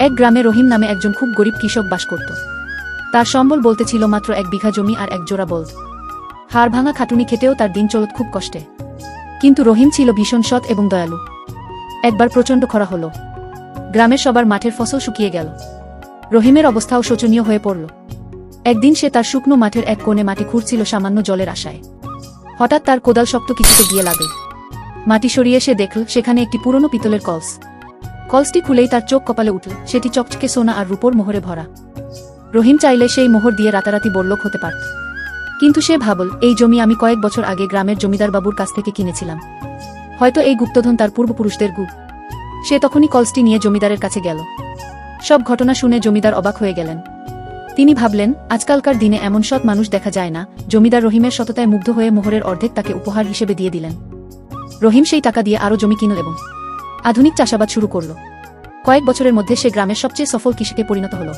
এক গ্রামে রহিম নামে একজন খুব গরিব কৃষক বাস করত। তার সম্বল বলতে ছিল মাত্র 1 বিঘা জমি আর 1 জোড়া বলদ। হাড় ভাঙা খাটুনি খেটেও তার দিন চলত খুব কষ্টে। কিন্তু রহিম ছিল ভীষণ সৎ এবং দয়ালু। একবার প্রচণ্ড খরা হলো। গ্রামের সবার মাঠের ফসল শুকিয়ে গেল। রহিমের অবস্থাও শোচনীয় হয়ে পড়ল। একদিন সে তার শুকনো মাঠের এক কোণে মাটি খুঁড়ছিল সামান্য জলের আশায়। হঠাৎ তার কোদাল শক্ত কিছুতে গিয়ে লাগল। মাটি সরিয়ে সে দেখল সেখানে একটি পুরনো পিতলের কলস। কলসটি খুলেই তার চোখ কপালে উঠল। সেটি চকচকে সোনা আর রূপোর মোহরে ভরা। রহিম চাইলে সেই মোহর দিয়ে রাতারাতি বড়লোক হতে পারত। কিন্তু সে ভাবল, এই জমি আমি কয়েক বছর আগে গ্রামের জমিদার বাবুর কাছ থেকে কিনেছিলাম। হয়তো এই গুপ্তধন তার পূর্বপুরুষদের গুপ। সে তখনই কলসটি নিয়ে জমিদারের কাছে গেল। সব ঘটনা শুনে জমিদার অবাক হয়ে গেলেন। তিনি ভাবলেন, আজকালকার দিনে এমন সৎ মানুষ দেখা যায় না। জমিদার রহিমের সততায় মুগ্ধ হয়ে মোহরের অর্ধেক তাকে উপহার হিসেবে দিয়ে দিলেন। রহিম সেই টাকা দিয়ে আরও জমি কিনল এবং আধুনিক চাষাবাদ শুরু করল। কয়েক বছরের মধ্যে সে গ্রামের সবচেয়ে সফল কৃষকে পরিণত হল।